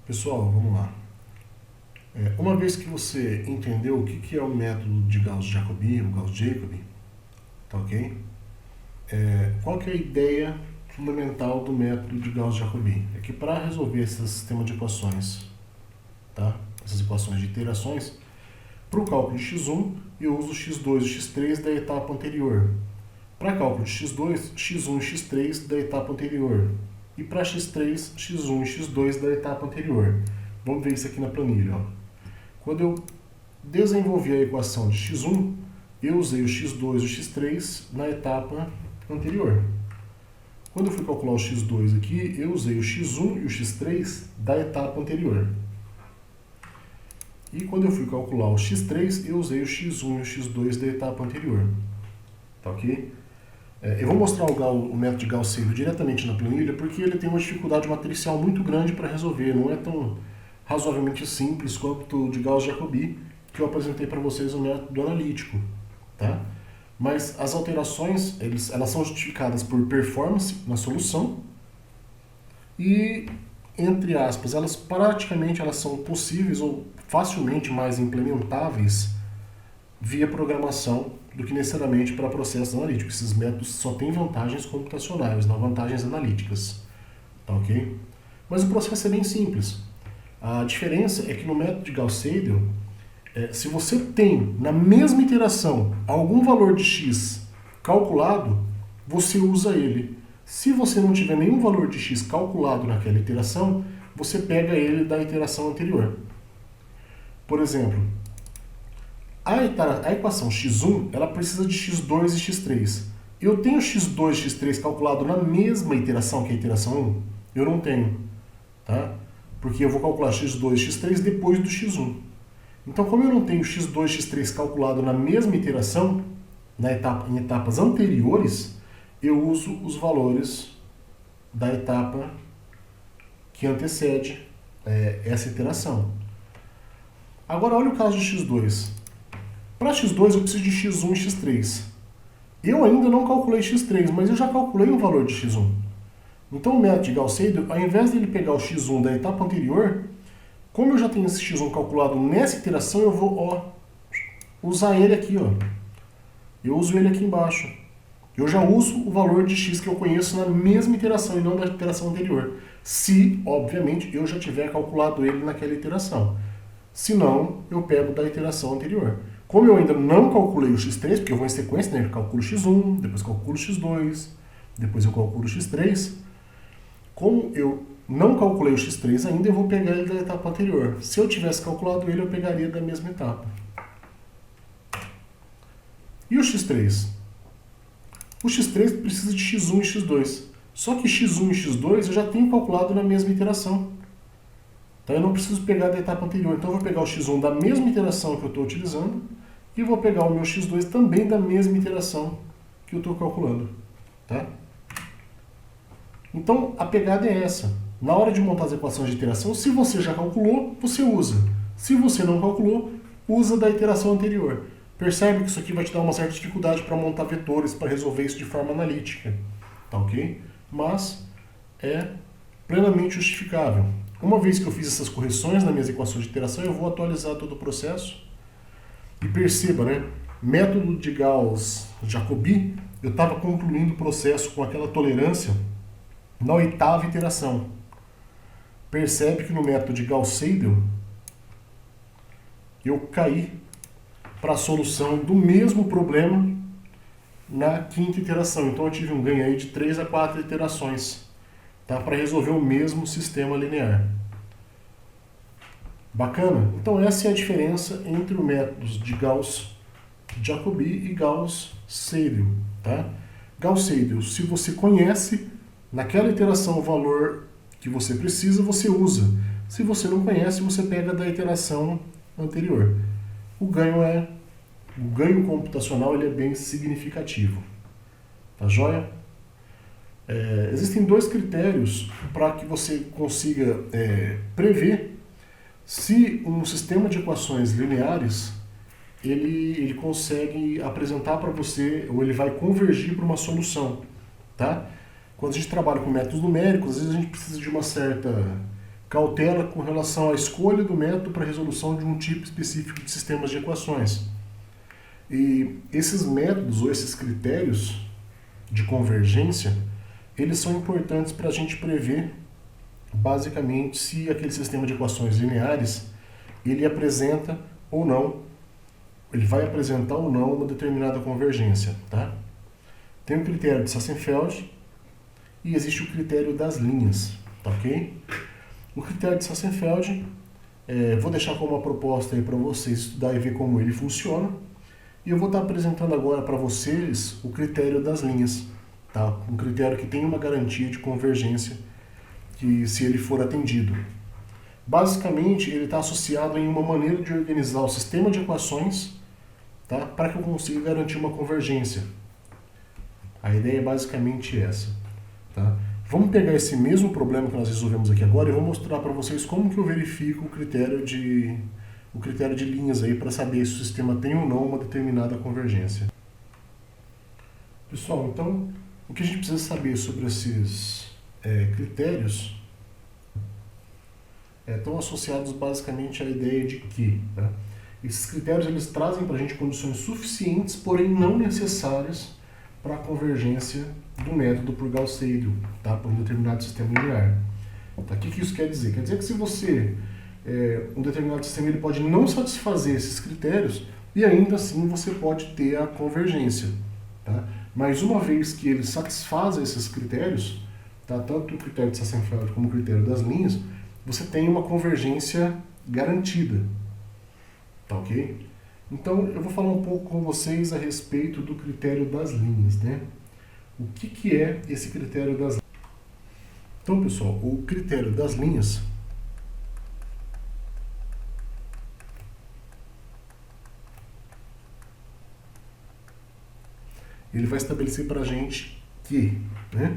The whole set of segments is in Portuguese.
Pessoal, vamos lá. Uma vez que você entendeu o que é o método de Gauss-Jacobi, o Gauss-Jacobi, tá ok? Qual que é a ideia fundamental do método de Gauss-Jacobi? É que para resolver esse sistema de equações, tá? Essas equações de iterações, para o cálculo de x1, eu uso x2 e x3 da etapa anterior. Para cálculo de x2, x1 e x3 da etapa anterior. E para x3, x1 e x2 da etapa anterior. Vamos ver isso aqui na planilha. Ó. Quando eu desenvolvi a equação de x1, eu usei o x2 e o x3 na etapa anterior. Quando eu fui calcular o x2 aqui, eu usei o x1 e o x3 da etapa anterior. E quando eu fui calcular o x3, eu usei o x1 e o x2 da etapa anterior. Tá ok? Eu vou mostrar o método de Gauss-Seidel diretamente na planilha porque ele tem uma dificuldade matricial muito grande para resolver. Não é tão razoavelmente simples quanto o de Gauss-Jacobi que eu apresentei para vocês no método analítico. Tá? Mas as alterações elas são justificadas por performance na solução e, entre aspas, elas são possíveis ou facilmente mais implementáveis via programação do que necessariamente para processos analíticos. Esses métodos só têm vantagens computacionais, não vantagens analíticas. Tá ok? Mas o processo é bem simples. A diferença é que no método de Gauss-Seidel, se você tem na mesma iteração algum valor de x calculado, você usa ele. Se você não tiver nenhum valor de x calculado naquela iteração, você pega ele da iteração anterior. Por exemplo, a equação x1 ela precisa de x2 e x3. Eu tenho x2 e x3 calculado na mesma iteração que a iteração 1? Eu não tenho. Tá? Porque eu vou calcular x2 e x3 depois do x1. Então, como eu não tenho x2 e x3 calculado na mesma iteração, em etapas anteriores, eu uso os valores da etapa que antecede essa iteração. Agora, olha o caso de x2. Para x2, eu preciso de x1 e x3. Eu ainda não calculei x3, mas eu já calculei o valor de x1. Então, o método de Gauss-Seidel, ao invés de ele pegar o x1 da etapa anterior, como eu já tenho esse x1 calculado nessa iteração, eu vou usar ele aqui. Eu uso ele aqui embaixo. Eu já uso o valor de x que eu conheço na mesma iteração e não na iteração anterior. Se, obviamente, eu já tiver calculado ele naquela iteração. Se não, eu pego da iteração anterior. Como eu ainda não calculei o x3, porque eu vou em sequência, né? Eu calculo x1, depois calculo x2, depois eu calculo x3. Como eu não calculei o x3 ainda, eu vou pegar ele da etapa anterior. Se eu tivesse calculado ele, eu pegaria da mesma etapa. E o x3? O x3 precisa de x1 e x2. Só que x1 e x2 eu já tenho calculado na mesma iteração. Então eu não preciso pegar da etapa anterior. Então eu vou pegar o x1 da mesma iteração que eu estou utilizando e vou pegar o meu x2 também da mesma iteração que eu estou calculando. Tá? Então a pegada é essa. Na hora de montar as equações de iteração, se você já calculou, você usa. Se você não calculou, usa da iteração anterior. Percebe que isso aqui vai te dar uma certa dificuldade para montar vetores, para resolver isso de forma analítica. Tá ok? Mas é plenamente justificável. Uma vez que eu fiz essas correções nas minhas equações de iteração, eu vou atualizar todo o processo. E perceba, né? Método de Gauss-Jacobi, eu estava concluindo o processo com aquela tolerância na 8ª iteração. Percebe que no método de Gauss-Seidel, eu caí para a solução do mesmo problema na 5ª iteração. Então eu tive um ganho aí de 3 a 4 iterações, tá? Para resolver o mesmo sistema linear. Bacana? Então essa é a diferença entre os métodos de Gauss-Jacobi e Gauss-Seidel. Tá? Gauss-Seidel, se você conhece naquela iteração o valor que você precisa, você usa. Se você não conhece, você pega da iteração anterior. O ganho computacional ele é bem significativo. Tá joia? Existem 2 critérios para que você consiga prever se um sistema de equações lineares ele consegue apresentar para você, ou ele vai convergir para uma solução. Tá? Quando a gente trabalha com métodos numéricos, às vezes a gente precisa de uma certa cautela com relação à escolha do método para resolução de um tipo específico de sistemas de equações. E esses métodos ou esses critérios de convergência, eles são importantes para a gente prever, basicamente, se aquele sistema de equações lineares, ele apresenta ou não, ele vai apresentar ou não uma determinada convergência, tá? Tem o critério de Sassenfeld e existe o critério das linhas, tá ok? O critério de Sassenfeld, vou deixar como uma proposta aí para vocês estudar e ver como ele funciona. E eu vou estar apresentando agora para vocês o critério das linhas, tá? Um critério que tem uma garantia de convergência, que se ele for atendido. Basicamente, ele está associado em uma maneira de organizar o sistema de equações, tá? Para que eu consiga garantir uma convergência. A ideia é basicamente essa, tá? Vamos pegar esse mesmo problema que nós resolvemos aqui agora e vou mostrar para vocês como que eu verifico o critério de linhas aí para saber se o sistema tem ou não uma determinada convergência. Pessoal, então, o que a gente precisa saber sobre esses critérios estão associados basicamente à ideia de que, tá? Esses critérios eles trazem para a gente condições suficientes, porém não necessárias para a convergência do método por Gauss-Seidel, tá? Por um determinado sistema linear. Tá? O que isso quer dizer? Quer dizer que se você, um determinado sistema ele pode não satisfazer esses critérios e ainda assim você pode ter a convergência. Tá? Mas uma vez que ele satisfaz esses critérios, tá? Tanto o critério de Sassenfeld como o critério das linhas, você tem uma convergência garantida. Tá ok? Então, eu vou falar um pouco com vocês a respeito do critério das linhas, né? O que é esse critério das linhas? Então, pessoal, o critério das linhas ele vai estabelecer para a gente que, né,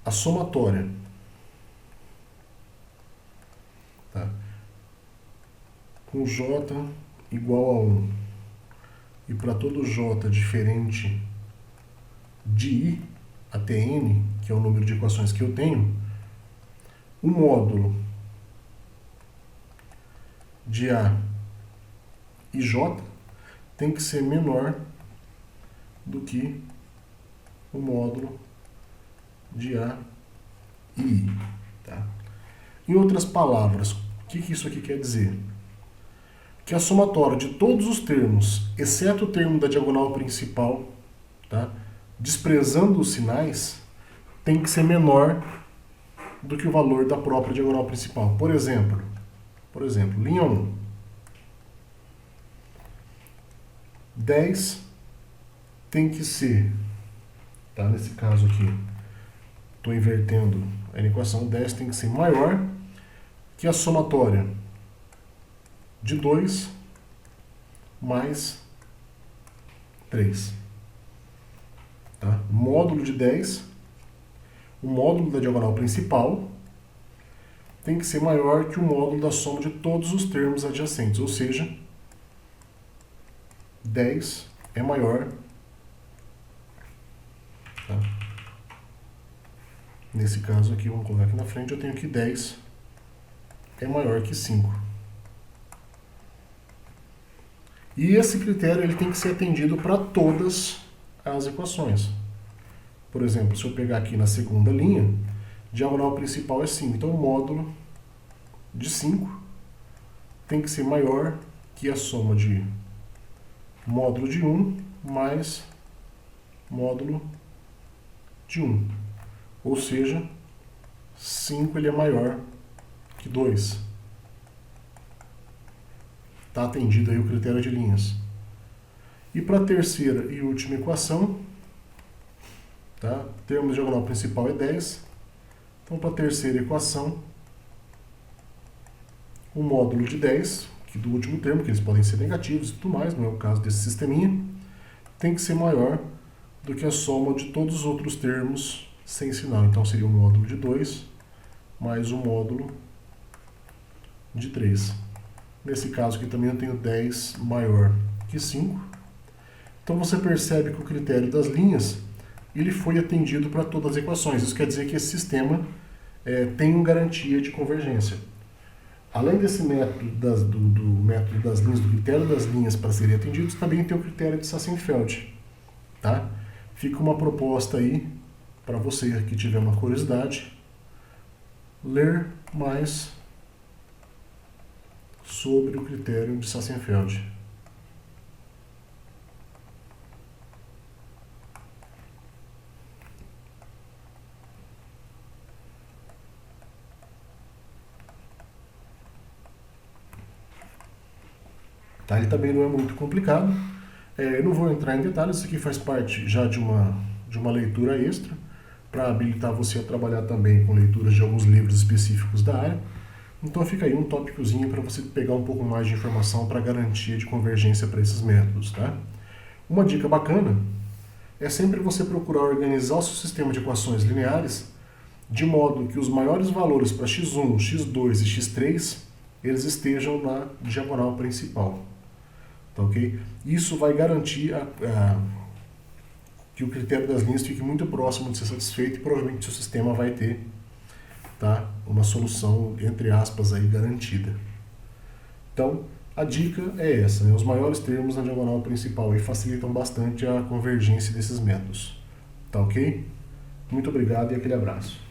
a somatória, tá, com J igual a 1 e para todo J diferente de I até N, que é o número de equações que eu tenho, o módulo de A e J tem que ser menor do que o módulo de A e I. Tá? Em outras palavras, o que isso aqui quer dizer? Que a somatória de todos os termos, exceto o termo da diagonal principal, tá? Desprezando os sinais, tem que ser menor do que o valor da própria diagonal principal. Por exemplo, linha 1. 10 tem que ser, tá? Nesse caso aqui, estou invertendo a equação, 10 tem que ser maior que a somatória de 2 mais 3. Tá? Módulo de 10, o módulo da diagonal principal tem que ser maior que o módulo da soma de todos os termos adjacentes, ou seja, 10 é maior, tá? Nesse caso aqui, vamos colocar aqui na frente, eu tenho que 10 é maior que 5. E esse critério ele tem que ser atendido para todas as equações. Por exemplo, se eu pegar aqui na segunda linha, diagonal principal é 5. Então, o módulo de 5 tem que ser maior que a soma de módulo de 1 mais módulo de 1. Ou seja, 5 ele é maior que 2. Está atendido aí o critério de linhas. E para a terceira e última equação, tá? O termo de diagonal principal é 10. Então, para a terceira equação, o módulo de 10, que do último termo, que eles podem ser negativos e tudo mais, não é o caso desse sisteminha, tem que ser maior do que a soma de todos os outros termos sem sinal. Então, seria o módulo de 2 mais o módulo de 3. Nesse caso aqui também eu tenho 10 maior que 5. Então você percebe que o critério das linhas ele foi atendido para todas as equações. Isso quer dizer que esse sistema tenham garantia de convergência. Além desse método do método das linhas, do critério das linhas para serem atendidos, também tem o critério de Sassenfeld. Tá? Fica uma proposta aí para você que tiver uma curiosidade, ler mais sobre o critério de Sassenfeld. Tá? Ele também não é muito complicado. Eu não vou entrar em detalhes, isso aqui faz parte já de uma leitura extra, para habilitar você a trabalhar também com leituras de alguns livros específicos da área. Então fica aí um tópicozinho para você pegar um pouco mais de informação para garantia de convergência para esses métodos. Tá? Uma dica bacana é sempre você procurar organizar o seu sistema de equações lineares de modo que os maiores valores para x1, x2 e x3 eles estejam na diagonal principal. Tá, ok? Isso vai garantir que o critério das linhas fique muito próximo de ser satisfeito e provavelmente o seu sistema vai ter, tá, uma solução, entre aspas, aí, garantida. Então, a dica é essa, né? Os maiores termos na diagonal principal aí facilitam bastante a convergência desses métodos. Tá ok? Muito obrigado e aquele abraço.